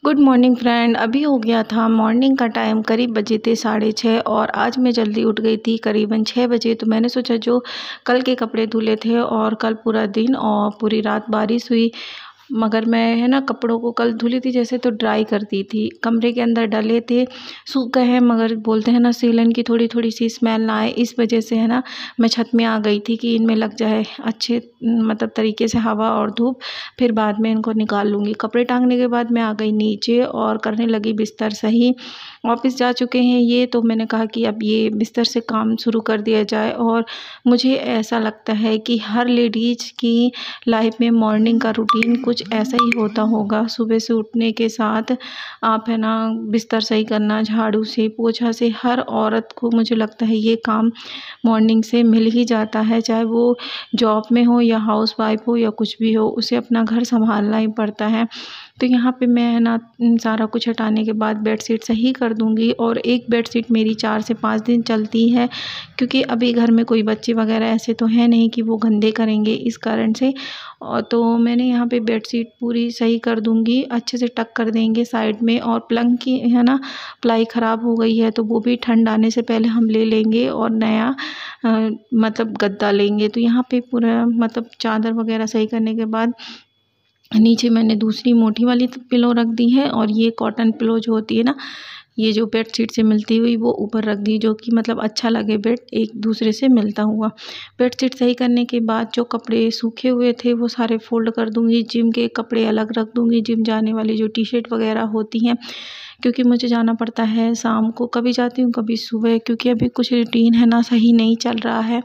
Good morning friend. अभी हो गया था मॉर्निंग का टाइम, करीब बजे थे 6:30 और आज मैं जल्दी उठ गई थी करीबन 6 बजे। तो मैंने सोचा जो कल के कपड़े धुले थे और कल पूरा दिन और पूरी रात बारिश हुई, मगर मैं है ना कपड़ों को कल धुली थी जैसे तो ड्राई कर दी थी। कमरे के अंदर डले थे, सूख गए हैं, मगर बोलते हैं ना सीलन की थोड़ी थोड़ी सी स्मेल ना आए, इस वजह से है ना मैं छत में आ गई थी कि इनमें लग जाए अच्छे मतलब तरीके से हवा और धूप, फिर बाद में इनको निकाल लूँगी। कपड़े टांगने के बाद मैं आ गई नीचे और करने लगी बिस्तर सही। ऑफिस जा चुके हैं ये, तो मैंने कहा कि अब ये बिस्तर से काम शुरू कर दिया जाए। और मुझे ऐसा लगता है कि हर लेडीज़ की लाइफ में मॉर्निंग का रूटीन कुछ ऐसा ही होता होगा। सुबह से उठने के साथ आप है ना बिस्तर सही करना, झाड़ू से पोछा से, हर औरत को मुझे लगता है ये काम मॉर्निंग से मिल ही जाता है, चाहे वो जॉब में हो या हाउस वाइफ हो या कुछ भी हो, उसे अपना घर संभालना ही पड़ता है। तो यहाँ पे मैं है ना सारा कुछ हटाने के बाद बेडशीट सही कर दूँगी। और एक बेडशीट मेरी 4 से 5 दिन चलती है, क्योंकि अभी घर में कोई बच्चे वगैरह ऐसे तो है नहीं कि वो गंदे करेंगे, इस कारण से। और तो मैंने यहाँ पे बेडशीट पूरी सही कर दूँगी, अच्छे से टक कर देंगे साइड में। और पलंग की है ना प्लाई ख़राब हो गई है, तो वो भी ठंड आने से पहले हम ले लेंगे और नया मतलब गद्दा लेंगे। तो यहाँ पे पूरा मतलब चादर वगैरह सही करने के बाद नीचे मैंने दूसरी मोटी वाली पिलो रख दी है, और ये कॉटन पिलो जो होती है ना, ये जो बेडशीट से मिलती हुई, वो ऊपर रख दी, जो कि मतलब अच्छा लगे बेड एक दूसरे से मिलता हुआ। बेडशीट सही करने के बाद जो कपड़े सूखे हुए थे वो सारे फोल्ड कर दूँगी। जिम के कपड़े अलग रख दूँगी, जिम जाने वाली जो टी शर्ट वगैरह होती हैं, क्योंकि मुझे जाना पड़ता है शाम को, कभी जाती हूँ कभी सुबह, क्योंकि अभी कुछ रूटीन है ना सही नहीं चल रहा है।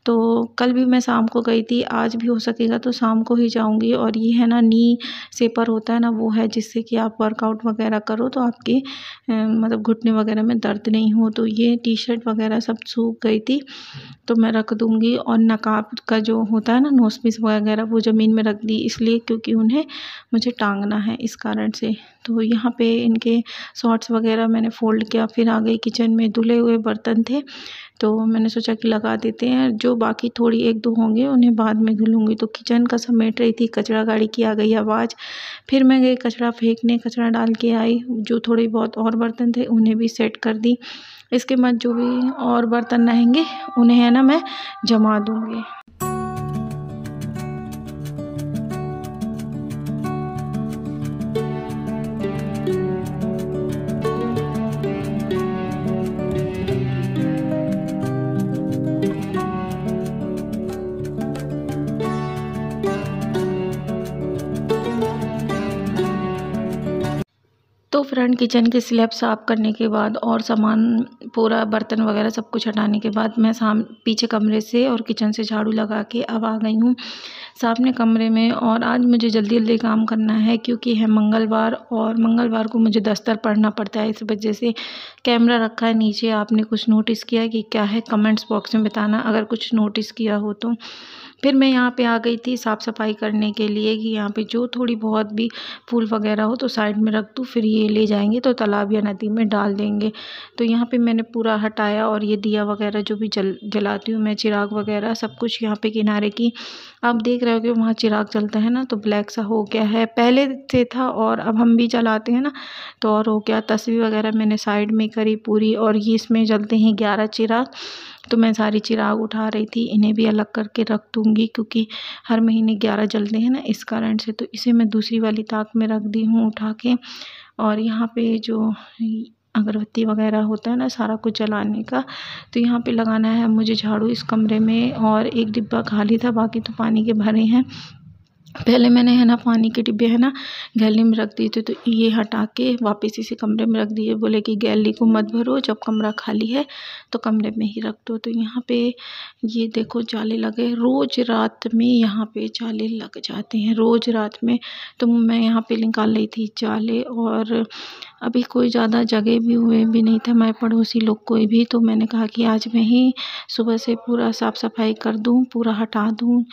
तो कल भी मैं शाम को गई थी, आज भी हो सकेगा तो शाम को ही जाऊँगी। और ये है ना नी शेपर होता है ना, वो है जिससे कि आप वर्कआउट वगैरह करो तो आपके मतलब घुटने वगैरह में दर्द नहीं हो। तो ये टी शर्ट वगैरह सब सूख गई थी, तो मैं रख दूँगी। और नकाब का जो होता है ना नोज़पीस वगैरह, वो ज़मीन में रख दी, इसलिए क्योंकि उन्हें मुझे टांगना है, इस कारण से। तो यहाँ पे इनके शॉर्ट्स वगैरह मैंने फ़ोल्ड किया, फिर आ गई किचन में। धुले हुए बर्तन थे तो मैंने सोचा कि लगा देते हैं, जो बाकी थोड़ी 1-2 होंगे उन्हें बाद में धुलूँगी। तो किचन का समेट रही थी, कचरा गाड़ी की आ गई आवाज़, फिर मैं गई कचरा फेंकने, कचरा डाल के आई। जो थोड़ी बहुत और बर्तन थे उन्हें भी सेट कर दी। इसके बाद जो भी और बर्तन रहेंगे उन्हें है ना मैं जमा दूँगी। तो फ्रंट किचन के स्लैब साफ़ करने के बाद और सामान पूरा बर्तन वगैरह सब कुछ हटाने के बाद मैं पीछे कमरे से और किचन से झाड़ू लगा के अब आ गई हूँ सामने कमरे में। और आज मुझे जल्दी जल्दी काम करना है, क्योंकि है मंगलवार, और मंगलवार को मुझे दस्तर पढ़ना पड़ता है, इस वजह से कैमरा रखा है नीचे। आपने कुछ नोटिस किया कि क्या है, कमेंट्स बॉक्स में बताना अगर कुछ नोटिस किया हो तो। फिर मैं यहाँ पे आ गई थी साफ़ सफाई करने के लिए, कि यहाँ पे जो थोड़ी बहुत भी फूल वगैरह हो तो साइड में रख दूँ, फिर ये ले जाएंगे तो तालाब या नदी में डाल देंगे। तो यहाँ पे मैंने पूरा हटाया, और ये दिया वगैरह जो भी जलाती हूँ मैं, चिराग वगैरह सब कुछ यहाँ पे किनारे की, आप देख रहे हो कि वहाँ चिराग जलता है ना, तो ब्लैक सा हो गया है, पहले से था और अब हम भी जलाते हैं ना तो और हो गया। तस्वीर वगैरह मैंने साइड में करी पूरी, और ये इसमें जलते हैं 11 चिराग, तो मैं सारी चिराग उठा रही थी, इन्हें भी अलग करके रख दूँगी, क्योंकि हर महीने 11 जलते हैं ना, इस कारण से। तो इसे मैं दूसरी वाली ताक में रख दी हूँ उठा के। और यहाँ पे जो अगरबत्ती वगैरह होता है ना सारा कुछ जलाने का, तो यहाँ पे लगाना है मुझे झाड़ू इस कमरे में। और एक डिब्बा खाली था, बाकी तो पानी के भरे हैं। पहले मैंने है ना पानी के डिब्बे है ना गैलरी में रख दिए थे, तो ये हटा के वापस इसी कमरे में रख दिए। बोले कि गैलरी को मत भरो, जब कमरा खाली है तो कमरे में ही रख दो। तो यहाँ पे ये देखो जाले लगे, रोज़ रात में यहाँ पे जाले लग जाते हैं, रोज़ रात में। तो मैं यहाँ पे निकाल रही थी जाले, और अभी कोई ज़्यादा जगह भी हुए भी नहीं था, मैं पड़ोसी लोग कोई भी, तो मैंने कहा कि आज मैं ही सुबह से पूरा साफ़ सफाई कर दूँ, पूरा हटा दूँ।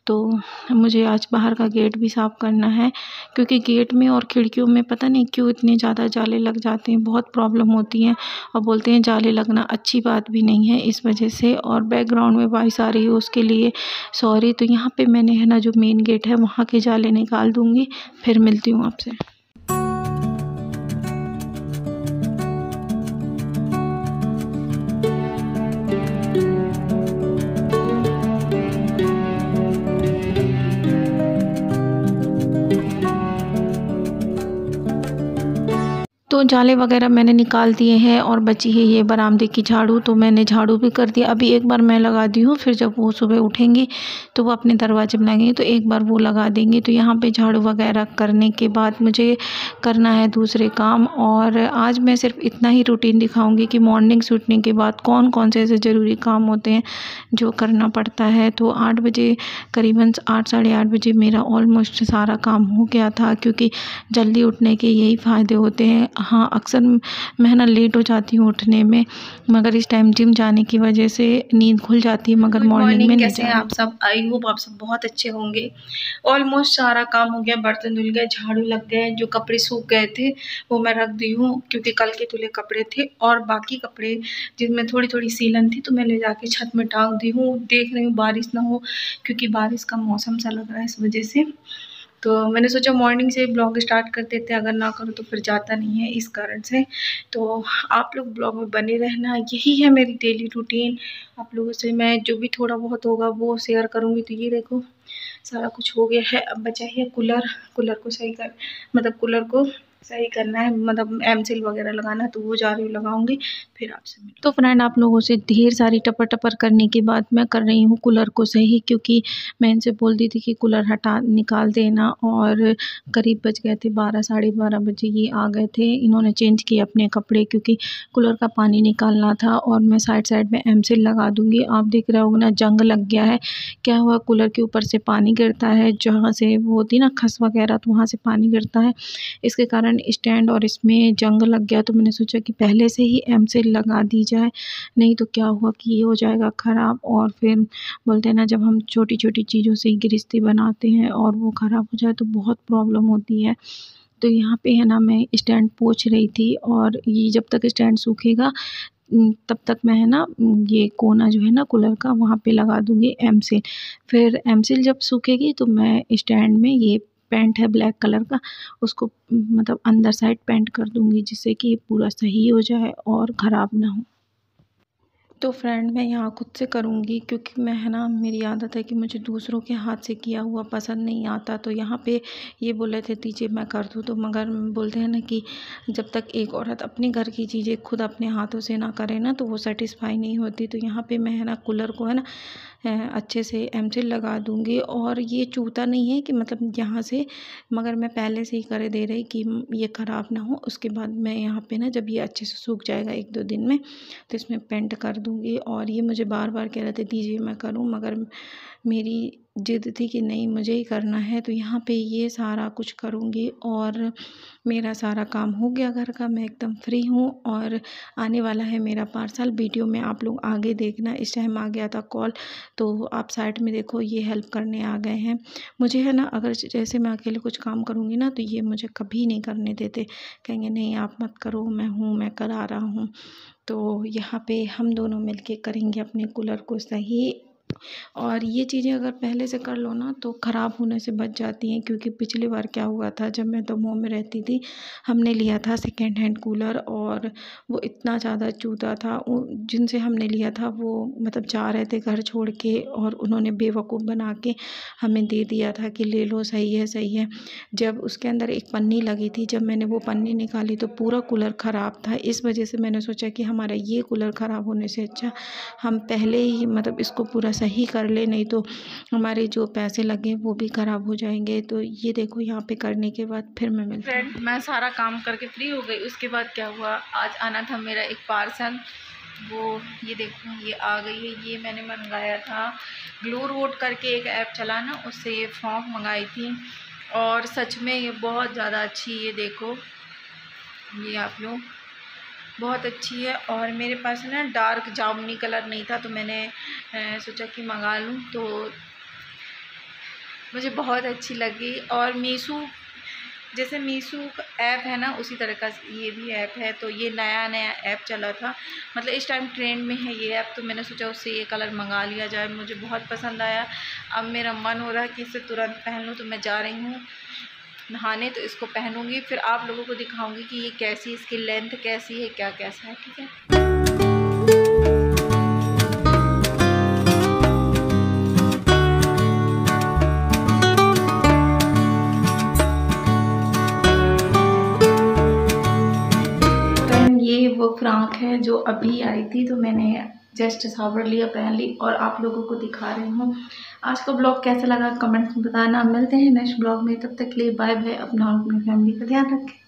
तो मुझे आज बाहर का गेट भी साफ़ करना है, क्योंकि गेट में और खिड़कियों में पता नहीं क्यों इतने ज़्यादा जाले लग जाते हैं, बहुत प्रॉब्लम होती है। और बोलते हैं जाले लगना अच्छी बात भी नहीं है, इस वजह से। और बैकग्राउंड में वॉइस आ रही है उसके लिए सॉरी। तो यहाँ पे मैंने है ना जो मेन गेट है वहाँ के जाले निकाल दूँगी, फिर मिलती हूँ आपसे। जाले वगैरह मैंने निकाल दिए हैं और बची है ये बरामदे की झाड़ू, तो मैंने झाड़ू भी कर दिया। अभी एक बार मैं लगा दी हूँ, फिर जब वो सुबह उठेंगी तो वो अपने दरवाजे में लगेंगी तो एक बार वो लगा देंगी। तो यहाँ पे झाड़ू वगैरह करने के बाद मुझे करना है दूसरे काम। और आज मैं सिर्फ इतना ही रूटीन दिखाऊंगी कि मॉर्निंग से उठने के बाद कौन कौन से ऐसे ज़रूरी काम होते हैं जो करना पड़ता है। तो 8 बजे करीबन 8 साढ़े 8 बजे मेरा ऑलमोस्ट सारा काम हो गया था, क्योंकि जल्दी उठने के यही फ़ायदे होते हैं। हाँ, अक्सर मैं ना लेट हो जाती हूँ उठने में, मगर इस टाइम जिम जाने की वजह से नींद खुल जाती है, मगर मॉर्निंग में नहीं। कैसे हैं आप सब? आई होप आप सब बहुत अच्छे होंगे। ऑलमोस्ट सारा काम हो गया, बर्तन धुल गए, झाड़ू लग गए, जो कपड़े सूख गए थे वो मैं रख दी हूँ क्योंकि कल के धुले कपड़े थे। और बाकी कपड़े जिनमें थोड़ी थोड़ी सीलन थी तो मैं ले जाके छत में टांग दी हूँ। देख रही हूँ बारिश ना हो, क्योंकि बारिश का मौसम सा लग रहा है इस वजह से। तो मैंने सोचा मॉर्निंग से ब्लॉग स्टार्ट कर देते हैं, अगर ना करो तो फिर जाता नहीं है, इस कारण से। तो आप लोग ब्लॉग में बने रहना, यही है मेरी डेली रूटीन। आप लोगों से मैं जो भी थोड़ा बहुत होगा वो शेयर करूँगी। तो ये देखो सारा कुछ हो गया है, अब बचा है कूलर को सही कर, मतलब कूलर को सही करना है, मतलब एमसील वगैरह लगाना है, तो वो जा रही हूँ लगाऊंगी, फिर आपसे मिलूँ। तो फ्रेंड, आप लोगों से ढेर सारी टपर टपर करने के बाद मैं कर रही हूँ कूलर को सही, क्योंकि मैं इनसे बोल दी थी कि कूलर हटा निकाल देना। और करीब बज गए थे 12 साढ़े 12 बजे ये आ गए थे। इन्होंने चेंज किए अपने कपड़े, क्योंकि कूलर का पानी निकालना था। और मैं साइड साइड में एमसील लगा दूँगी। आप देख रहे हो ना, जंग लग गया है। क्या हुआ, कूलर के ऊपर से पानी गिरता है, जहाँ से वो होती ना खस वगैरह, तो वहाँ से पानी गिरता है, इसके कारण स्टैंड और इसमें जंग लग गया। तो मैंने सोचा कि पहले से ही एमसील लगा दी जाए, नहीं तो क्या हुआ कि ये हो जाएगा ख़राब। और फिर बोलते हैं ना, जब हम छोटी छोटी चीज़ों से ही गृहस्थी बनाते हैं और वो ख़राब हो जाए तो बहुत प्रॉब्लम होती है। तो यहाँ पे है ना, मैं स्टैंड पोंछ रही थी, और ये जब तक स्टैंड सूखेगा तब तक मैं है ना, ये कोना जो है ना कूलर का, वहाँ पे लगा दूँगी एमसील। फिर एमसील जब सूखेगी तो मैं स्टैंड में ये पेंट है ब्लैक कलर का, उसको मतलब अंदर साइड पेंट कर दूँगी, जिससे कि पूरा सही हो जाए और ख़राब ना हो। तो फ्रेंड, मैं यहाँ खुद से करूँगी, क्योंकि मैं है ना, मेरी आदत है कि मुझे दूसरों के हाथ से किया हुआ पसंद नहीं आता। तो यहाँ पे ये बोले थे दीजिए मैं कर दूँ, तो मगर बोलते हैं ना कि जब तक एक औरत अपने घर की चीज़ें खुद अपने हाथों से ना करे ना, तो वो सेटिस्फाई नहीं होती। तो यहाँ पे मैं है ना, कूलर को है ना अच्छे से एमसील लगा दूँगी। और ये चूता नहीं है कि मतलब यहाँ से, मगर मैं पहले से ही कर दे रही कि ये ख़राब ना हो। उसके बाद मैं यहाँ पे ना, जब ये अच्छे से सूख जाएगा 1-2 दिन में, तो इसमें पेंट कर दूँगी। और ये मुझे बार बार कह रहे थे दीजिए मैं करूँ, मगर मेरी ज़िद थी कि नहीं मुझे ही करना है। तो यहाँ पे ये सारा कुछ करूँगी, और मेरा सारा काम हो गया घर का, मैं एकदम फ्री हूँ। और आने वाला है मेरा पार्सल, वीडियो में आप लोग आगे देखना। इस टाइम आ गया था कॉल, तो आप साइड में देखो ये हेल्प करने आ गए हैं मुझे, है ना। अगर जैसे मैं अकेले कुछ काम करूँगी ना, तो ये मुझे कभी नहीं करने देते, कहेंगे नहीं आप मत करो, मैं हूँ, मैं करा रहा हूँ। तो यहाँ पे हम दोनों मिलके करेंगे अपने कूलर को सही। और ये चीज़ें अगर पहले से कर लो ना, तो ख़राब होने से बच जाती हैं। क्योंकि पिछली बार क्या हुआ था, जब मैं दमोह में रहती थी, हमने लिया था सेकेंड हैंड कूलर, और वो इतना ज़्यादा चूता था। जिनसे हमने लिया था वो मतलब जा रहे थे घर छोड़ के, और उन्होंने बेवकूफ़ बना के हमें दे दिया था कि ले लो, सही है सही है। जब उसके अंदर एक पन्नी लगी थी, जब मैंने वो पन्नी निकाली तो पूरा कूलर ख़राब था। इस वजह से मैंने सोचा कि हमारा ये कूलर ख़राब होने से अच्छा हम पहले ही मतलब इसको पूरा सही कर ले, नहीं तो हमारे जो पैसे लगे वो भी ख़राब हो जाएंगे। तो ये देखो यहाँ पे करने के बाद फिर मैं मिलती हूँ। मैं सारा काम करके फ्री हो गई। उसके बाद क्या हुआ, आज आना था मेरा एक पार्सल, वो ये देखो ये आ गई है। ये मैंने मंगाया था ग्लो रोड करके एक ऐप चला ना, उससे ये फ्रॉक मंगाई थी, और सच में ये बहुत ज़्यादा अच्छी, ये देखो ये आप लोग, बहुत अच्छी है। और मेरे पास ना डार्क जामुनी कलर नहीं था, तो मैंने सोचा कि मंगा लूँ, तो मुझे बहुत अच्छी लगी। और मीशो, जैसे मीशो ऐप है ना, उसी तरह का ये भी ऐप है। तो ये नया नया ऐप चला था, मतलब इस टाइम ट्रेंड में है ये ऐप, तो मैंने सोचा उससे ये कलर मंगा लिया जाए। मुझे बहुत पसंद आया। अब मेरा मन हो रहा है कि इसे तुरंत पहन लूँ, तो मैं जा रही हूँ नहाने, तो इसको पहनूंगी, फिर आप लोगों को दिखाऊंगी कि ये कैसी, इसकी लेंथ कैसी है, क्या कैसा है, ठीक है। फ्रॉक है जो अभी आई थी, तो मैंने जस्ट सावर लिया, पहन ली और आप लोगों को दिखा रही हूँ। आज का ब्लॉग कैसा लगा कमेंट में बताना। मिलते हैं नेक्स्ट ब्लॉग में, तब तक के लिए बाय बाय। अपना और अपनी फैमिली का ध्यान रखें।